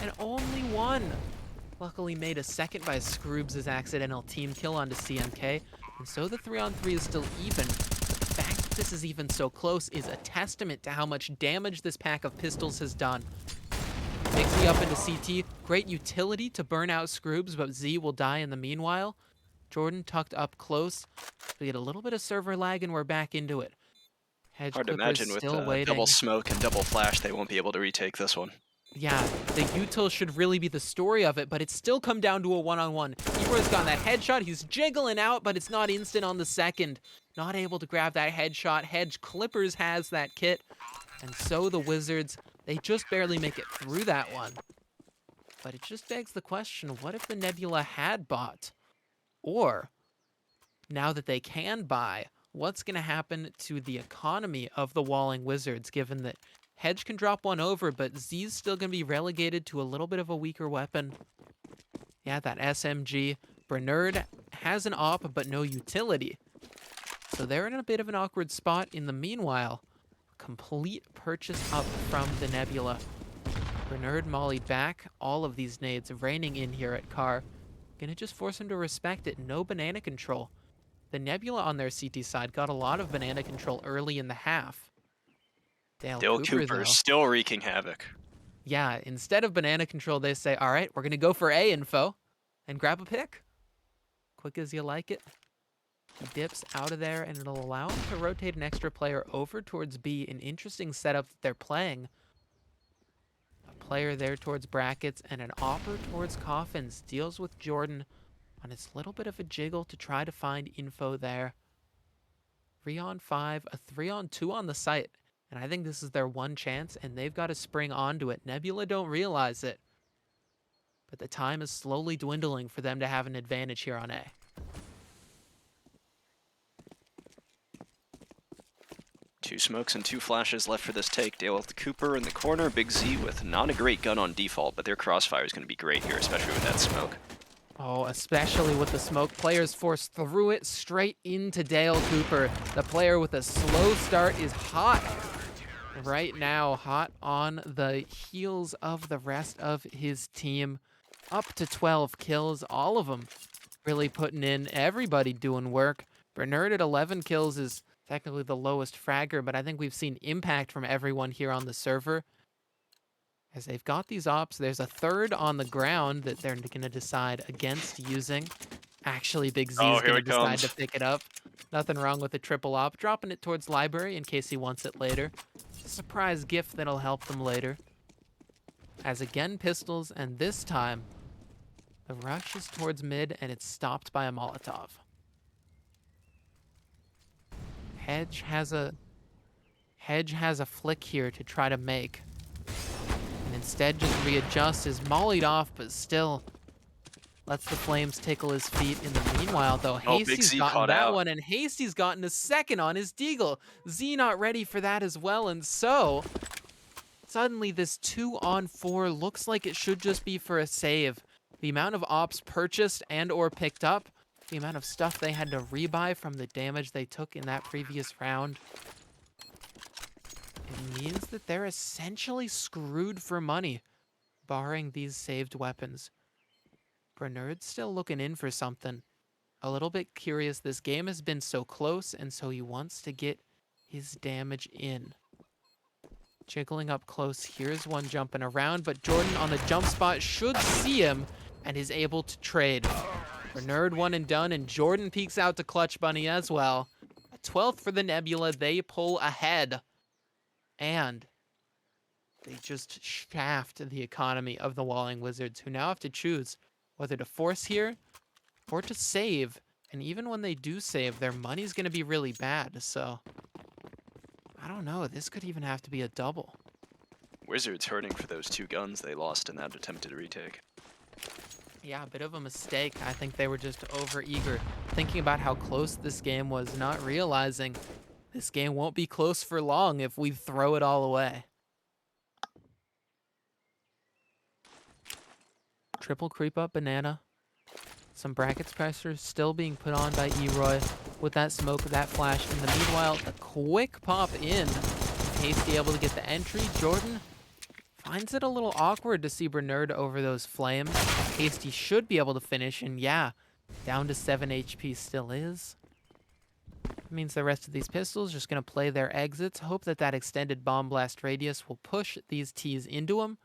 A: and only one. Luckily made a second by Scroobs' accidental team kill onto CMK, and so the 3-on-3 is still even. The fact that this is even so close is a testament to how much damage this pack of pistols has done. Big Z up into CT, great utility to burn out Scroobs, but Z will die in the meanwhile. Jordan tucked up close. We get a little bit of server lag and we're back into it. Hedge
B: Hard to
A: Clippers
B: imagine with
A: still waiting.
B: double smoke and double flash, they won't be able to retake this one.
A: Yeah, the util should really be the story of it, but it's still come down to a one-on-one. Ebro's gotten that headshot. He's jiggling out, but it's not instant on the second. Not able to grab that headshot. Hedge Clippers has that kit. And so the Wizards, they just barely make it through that one. But it just begs the question, what if the Nebula had bought? Or, now that they can buy, what's going to happen to the economy of the Walling Wizards, given that Hedge can drop one over, but Z's still going to be relegated to a little bit of a weaker weapon. Yeah, that SMG. Bernard has an op, but no utility. So they're in a bit of an awkward spot. In the meanwhile, complete purchase up from the Nebula. Bernard mollied back. All of these nades raining in here at Carr. Gonna just force him to respect it. No banana control. The Nebula on their CT side got a lot of banana control early in the half. Dale
B: Cooper
A: though,
B: still wreaking havoc.
A: yeah, instead of banana control, they say, all right, we're going to go for A info and grab a pick. Quick as you like it. He dips out of there, and it'll allow him to rotate an extra player over towards B. An interesting setup that they're playing. A player there towards brackets and an opper towards coffins. Deals with Jordan on his little bit of a jiggle to try to find info there. 3-on-5, a 3-on-2 on the site. And I think this is their one chance, and they've got to spring onto it. Nebula don't realize it. But the time is slowly dwindling for them to have an advantage here on A.
B: Two smokes and two flashes left for this take. Dale with the Cooper in the corner. Big Z with not a great gun on default, but their crossfire is going to be great here, especially with that smoke.
A: Oh, especially with the smoke. Players forced through it straight into Dale Cooper. The player with a slow start is hot right now, hot on the heels of the rest of his team. up to 12 kills, all of them really putting in, everybody doing work. Bernard at 11 kills is technically the lowest fragger, but I think we've seen impact from everyone here on the server. As they've got these ops, there's a third on the ground that they're going to decide against using. Actually, Big Z
B: Oh,
A: is
B: here
A: going to
B: it
A: decide to
B: comes.
A: pick it up. Nothing wrong with a triple op. Dropping it towards library in case he wants it later. Surprise gift that'll help them later. As again pistols, and this time the rush is towards mid and it's stopped by a Molotov. Hedge has a flick here to try to make. And instead just readjusts, is mollied off, but still lets the flames tickle his feet. In the meanwhile, though,
B: Oh, Big
A: Hasty's
B: Z
A: gotten
B: caught
A: that
B: out.
A: one, and Hasty's gotten a second on his deagle. Z not ready for that as well, and so suddenly this 2-on-4 looks like it should just be for a save. The amount of ops purchased and or picked up, the amount of stuff they had to rebuy from the damage they took in that previous round, it means that they're essentially screwed for money, barring these saved weapons. Bernard's still looking in for something. A little bit curious. This game has been so close, and so he wants to get his damage in. Jiggling up close. Here's one jumping around, but Jordan on the jump spot should see him and is able to trade. Bernard one and done, and Jordan peeks out to Clutch Bunny as well. A 12th for the Nebula. They pull ahead. And they just shaft the economy of the Walling Wizards, who now have to choose whether to force here or to save. And even when they do save, their money's going to be really bad. So, I don't know. This could even have to be a double.
B: Wizards hurting for those 2 guns they lost in that attempted retake.
A: Yeah, a bit of a mistake. I think they were just over-eager, thinking about how close this game was, not realizing this game won't be close for long if we throw it all away. Triple creep up banana. Some brackets pressure still being put on by Eroy with that smoke, that flash. In the meanwhile, a quick pop in. Hasty able to get the entry. Jordan finds it a little awkward to see Bernard over those flames. Hasty should be able to finish, and yeah, down to 7 HP still is. That means the rest of these pistols just going to play their exits. Hope that that extended bomb blast radius will push these Ts into them.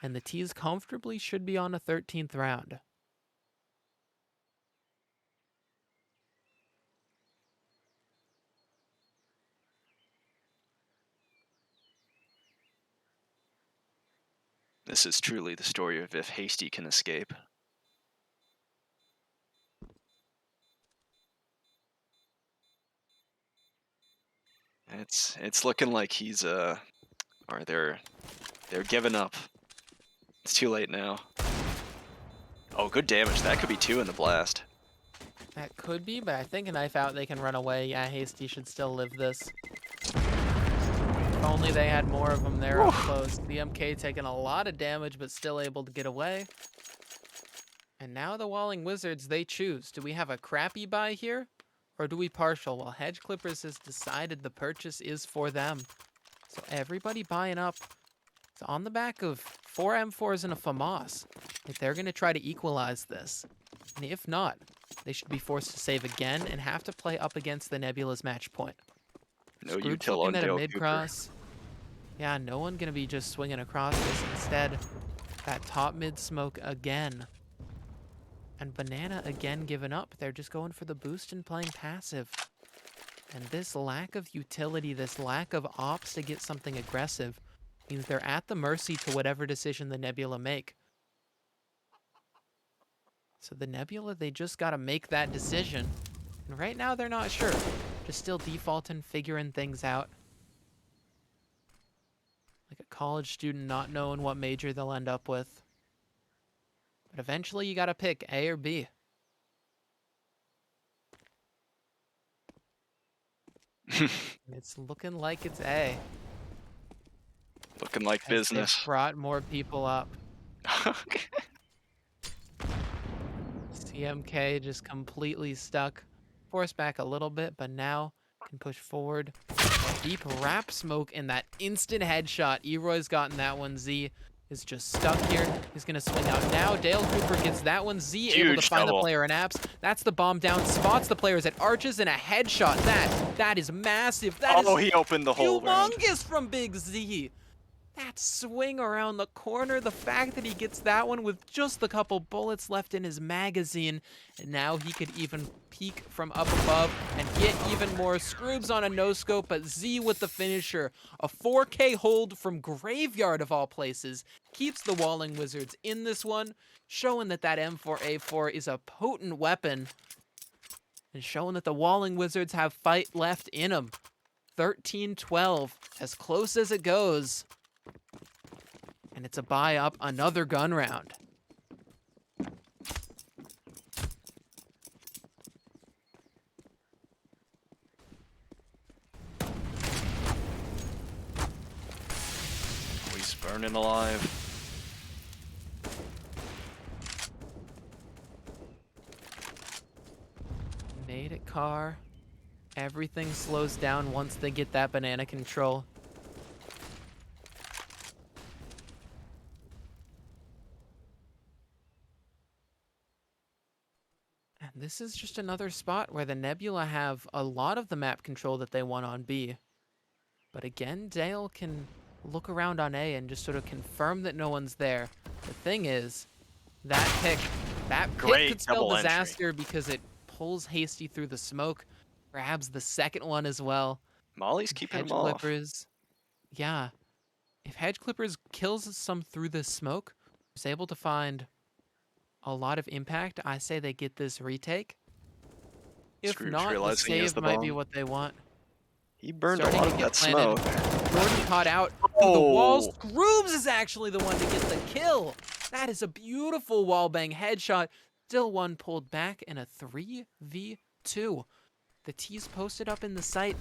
A: And the Ts comfortably should be on a 13th round.
B: This is truly the story of if Hasty can escape. It's looking like he's or they're giving up. It's too late now. Oh, good damage. That could be 2 in the blast.
A: That could be, but I think a knife out, they can run away. Yeah, Hasty should still live this. If only they had more of them there up close. The MK taking a lot of damage, but still able to get away. And now the Walling Wizards, they choose. Do we have a crappy buy here? Or do we partial? Well, Hedge Clippers has decided the purchase is for them. So everybody buying up. It's on the back of 4 M4s and a FAMAS. If they're going to try to equalize this. And if not, they should be forced to save again and have to play up against the Nebula's match point.
B: No
A: Scroog's
B: util on
A: looking at a
B: Dale
A: mid
B: Cooper.
A: cross. Yeah, no one gonna be just swinging across this. Instead, that top mid smoke again. And Banana again giving up. They're just going for the boost and playing passive. And this lack of utility, this lack of ops to get something aggressive, means they're at the mercy to whatever decision the Nebula make. So the Nebula, they just gotta make that decision. And right now, they're not sure. Just still defaulting, figuring things out. Like a college student not knowing what major they'll end up with. But eventually, you gotta pick A or B. It's looking like it's A.
B: Looking like
A: As they've
B: business.
A: brought more people up. CMK just completely stuck. Force back a little bit, but now can push forward. A deep wrap smoke and that instant headshot. Eroy's gotten that one, Z. is just stuck here. He's gonna swing out now. Dale Cooper gets that one. Z able to
B: Huge
A: find the
B: double.
A: player in apps. That's the bomb down. Spots the players at arches and a headshot. That is massive. That
B: Oh,
A: is
B: he opened the hole around.
A: humongous from Big Z. That swing around the corner, the fact that he gets that one with just the couple bullets left in his magazine, and now he could even peek from up above and get even more. Scroobs on a no-scope, but Z with the finisher. A 4K hold from Graveyard of all places keeps the Walling Wizards in this one, showing that that M4A4 is a potent weapon, and showing that the Walling Wizards have fight left in them. 13-12, as close as it goes. And it's a buy up another gun round.
B: He's burning alive.
A: Made it, car. Everything slows down once they get that banana control. And this is just another spot where the Nebula have a lot of the map control that they want on B. But again, Dale can look around on A and just sort of confirm that no one's there. The thing is, that pick
B: Great
A: could spell
B: double entry.
A: disaster because it pulls Hasty through the smoke, grabs the second one as well.
B: Molly's keeping
A: Hedge
B: him off.
A: Clippers, yeah. If Hedge Clippers kills some through the smoke, is able to find a lot of impact, I say they get this retake. If
B: Scrooge
A: not, the
B: realizing he has
A: save
B: the
A: might be
B: bomb.
A: what they want.
B: He burned
A: Starting
B: a
A: to
B: lot of
A: get
B: that
A: planted.
B: smoke.
A: Jordan caught out through the walls.
B: Oh,
A: Scroobs is actually the one to get the kill. That is a beautiful wallbang headshot. Still one pulled back and a 3v2. The T's posted up in the site.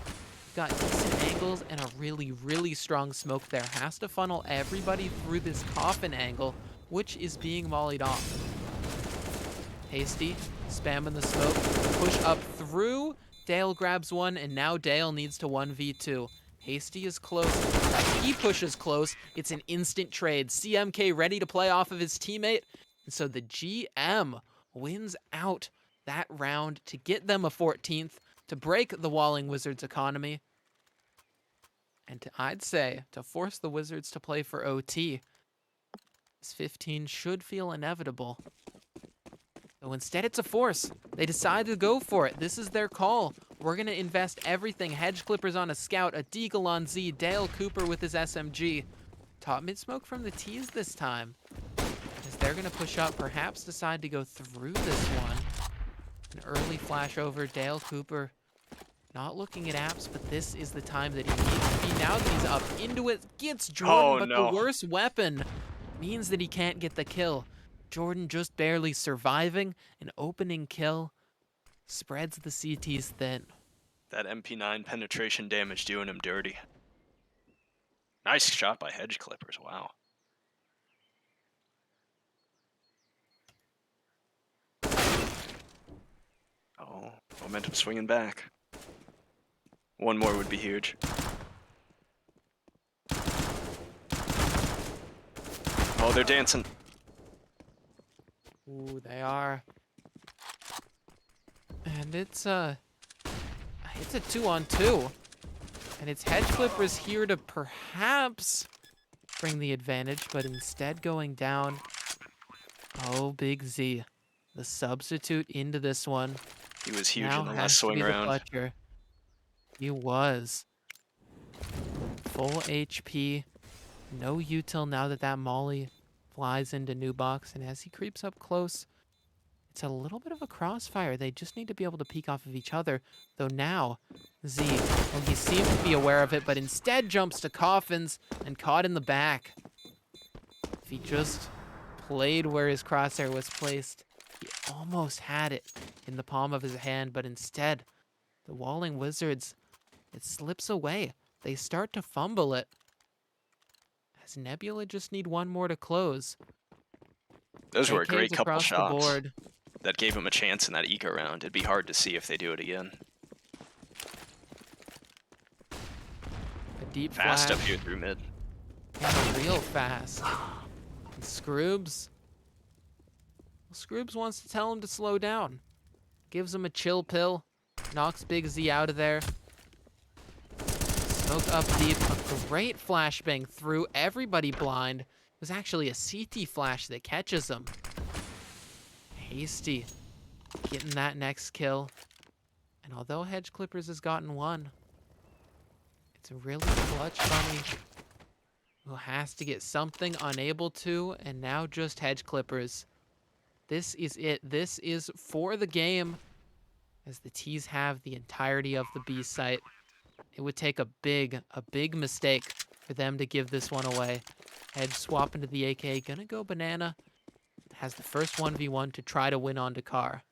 A: Got decent angles and a really, really strong smoke there. Has to funnel everybody through this coffin angle, which is being mollied off. Hasty, spamming the smoke. Push up through. Dale grabs one, and now Dale needs to 1v2. Hasty is close. He pushes close. It's an instant trade. CMK ready to play off of his teammate. And so the GM wins out that round to get them a 14th, to break the Walling Wizards economy, and I'd say to force the Wizards to play for OT. This 15 should feel inevitable. So instead it's a force. They decide to go for it. This is their call. We're going to invest everything. Hedge Clippers on a scout, a Deagle on Z, Dale Cooper with his SMG. Top mid smoke from the T's this time. As they're going to push up, perhaps decide to go through this one. An early flash over. Dale Cooper not looking at apps, but this is the time that he needs to be. Now that he's up into it, gets Jordan, but
B: no.
A: the worst weapon means that he can't get the kill. Jordan just barely surviving. An opening kill spreads the CTs thin.
B: That MP9 penetration damage doing him dirty. Nice shot by Hedge Clippers, wow. Oh, momentum swinging back. One more would be huge. Oh, they're dancing.
A: Ooh, they are. And it's a 2-on-2. And it's Hedge Clippers here to perhaps bring the advantage, but instead going down. Oh, Big Z. The substitute into this one.
B: He was huge
A: Now
B: in the
A: has
B: last
A: to
B: swing
A: be the
B: round.
A: clutcher. He was. Full HP. No util now that that molly flies into new box, and as he creeps up close, it's a little bit of a crossfire. They just need to be able to peek off of each other, though now Z, well, he seems to be aware of it, but instead jumps to coffins and caught in the back. If he just played where his crosshair was placed, he almost had it in the palm of his hand, but instead, the Walling Wizards, it slips away. They start to fumble it. As Nebula just need one more to close.
B: Those were a
A: AKs
B: great couple
A: across the
B: shots
A: board.
B: that gave him a chance in that eco round. It'd be hard to see if they do it again.
A: A deep
B: Fast
A: flash.
B: up here through mid.
A: Yeah, real fast. And Scroobs wants to tell him to slow down. Gives him a chill pill. Knocks Big Z out of there. Smoke up deep. A great flashbang through everybody blind. It was actually a CT flash that catches him. Hasty getting that next kill. And although Hedge Clippers has gotten one, it's a really clutch bunny who has to get something, unable to, and now just Hedge Clippers. This is it. This is for the game, as the T's have the entirety of the B site. It would take a big mistake for them to give this one away. Hedge swap into the AK, gonna go banana. Has the first 1v1 to try to win onto Car.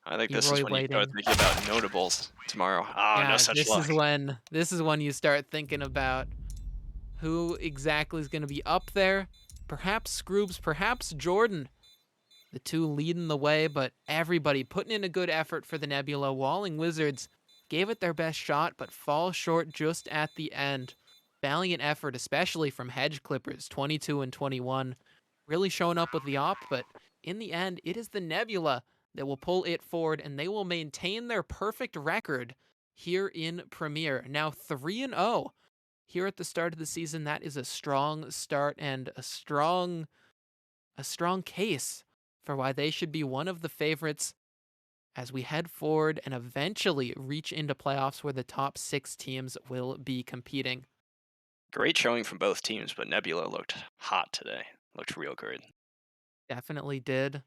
B: I think this is
A: Leroy
B: when you start
A: waiting.
B: thinking about notables tomorrow. Oh, no
A: Yeah,
B: such luck.
A: this is when you start thinking about who exactly is going to be up there. Perhaps Scroobs, perhaps Jordan. The two leading the way, but everybody putting in a good effort for the Nebula. Walling Wizards gave it their best shot, but fall short just at the end. Valiant effort, especially from Hedge Clippers, 22 and 21. Really showing up with the op, but in the end, it is the Nebula that will pull it forward, and they will maintain their perfect record here in Premier. Now 3-0 here at the start of the season. That is a strong start and a strong case for why they should be one of the favorites as we head forward and eventually reach into playoffs where the top 6 teams will be competing.
B: Great showing from both teams, but Nebula looked hot today. Looked real good.
A: Definitely did.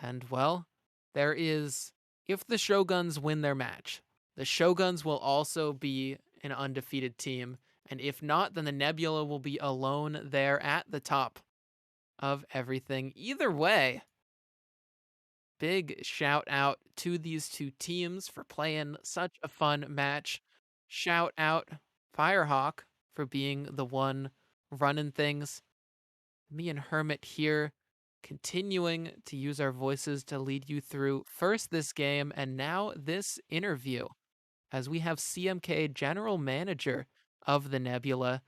A: And well, there is, if the Shoguns win their match, the Shoguns will also be an undefeated team. And if not, then the Nebula will be alone there at the top of everything. Either way, big shout out to these two teams for playing such a fun match. Shout out Firehawk for being the one running things. Me and Hermit here continuing to use our voices to lead you through first this game and now this interview as we have CMK, General Manager of the Nebula.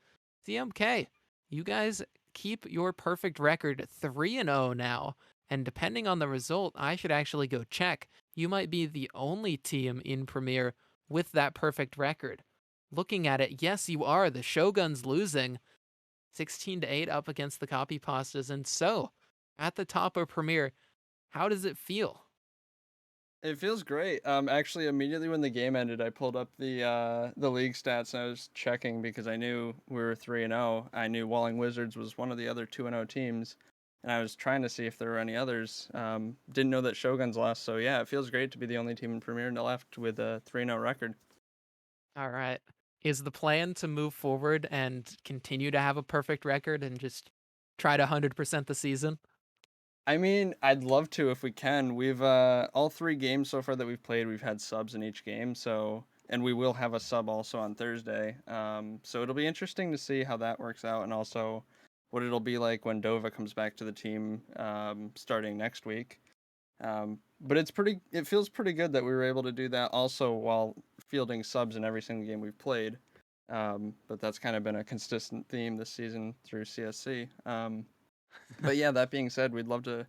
A: CMK, you guys keep your perfect record 3-0 now. And depending on the result, I should actually go check. You might be the only team in Premier with that perfect record. Looking at it, yes, you are. The Shogun's losing 16-8 up against the Copy Pastas. And so, at the top of Premier, how does it feel?
C: It feels great. Actually, immediately when the game ended, I pulled up the league stats and I was checking because I knew we were 3-0. I knew Walling Wizards was one of the other 2-0 teams, and I was trying to see if there were any others. Didn't know that Shoguns lost, so yeah, it feels great to be the only team in Premier left with a 3-0 record.
A: All right. Is the plan to move forward and continue to have a perfect record and just try to 100% the season?
C: I mean, I'd love to if we can. We've all 3 games so far that we've played, we've had subs in each game, so and we will have a sub also on Thursday. So it'll be interesting to see how that works out, and also what it'll be like when Dova comes back to the team starting next week. But it feels pretty good that we were able to do that also while fielding subs in every single game we've played. But that's kind of been a consistent theme this season through CSC. But yeah, that being said, we'd love to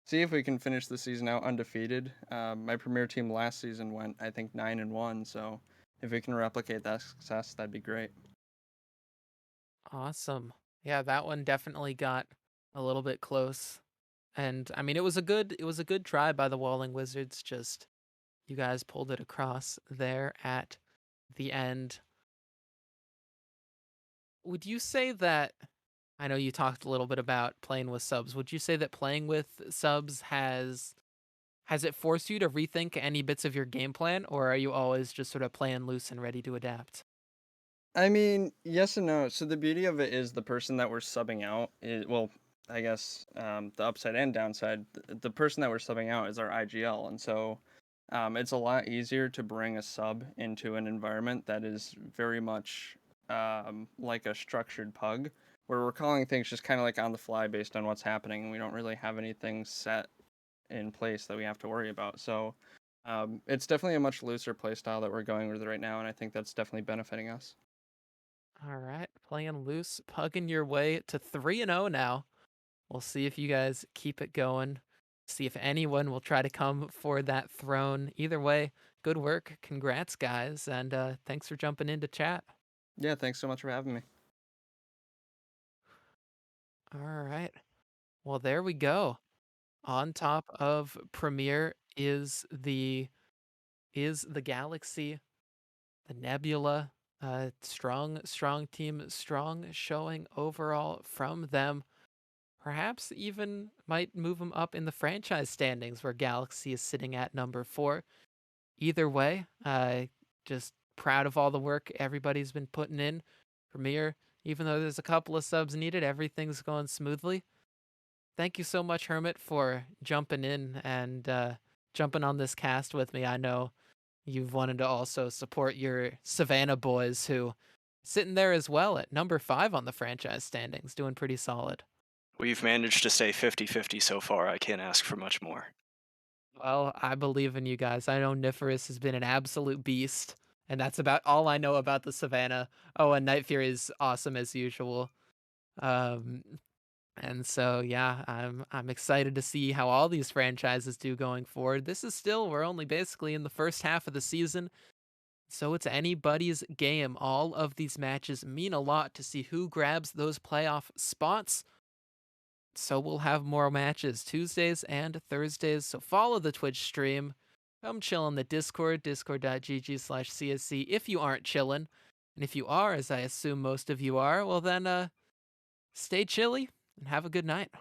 C: see if we can finish the season out undefeated. My premier team last season went, I think, 9-1. So if we can replicate that success, that'd be great.
A: Awesome. Yeah, that one definitely got a little bit close. And I mean, it was a good try by the Walling Wizards. Just you guys pulled it across there at the end. Would you say that I know you talked a little bit about playing with subs. Would you say that playing with subs has it forced you to rethink any bits of your game plan, or are you always just sort of playing loose and ready to adapt?
C: I mean, yes and no. So the beauty of it is the person that we're subbing out well, I guess the upside and downside. The person that we're subbing out is our IGL, and so it's a lot easier to bring a sub into an environment that is very much like a structured pug, where we're calling things just kind of like on the fly based on what's happening, and we don't really have anything set in place that we have to worry about. So it's definitely a much looser play style that we're going with right now, and I think that's definitely benefiting us.
A: All right, playing loose, pugging your way to 3-0 now. We'll see if you guys keep it going. See if anyone will try to come for that throne. Either way, good work. Congrats, guys, and thanks for jumping into chat.
C: Yeah, thanks so much for having me.
A: All right. Well, there we go. On top of Premiere is the Galaxy, the Nebula. Strong team, strong showing overall from them. Perhaps even might move them up in the franchise standings where Galaxy is sitting at number 4. Either way, just proud of all the work everybody's been putting in. Premiere, even though there's a couple of subs needed, everything's going smoothly. Thank you so much, Hermit, for jumping in and jumping on this cast with me. I know you've wanted to also support your Savannah boys who sitting there as well at number 5 on the franchise standings, doing pretty solid.
B: We've managed to stay 50-50 so far. I can't ask for much more.
A: Well, I believe in you guys. I know Niferous has been an absolute beast, and that's about all I know about the Savannah. Oh, and Night Fury is awesome as usual. Um, and so yeah, I'm excited to see how all these franchises do going forward. We're only basically in the first half of the season, so it's anybody's game. All of these matches mean a lot to see who grabs those playoff spots. So we'll have more matches Tuesdays and Thursdays. So follow the Twitch stream. Come chill on the Discord, discord.gg/CSC if you aren't chilling. And if you are, as I assume most of you are, well then stay chilly and have a good night.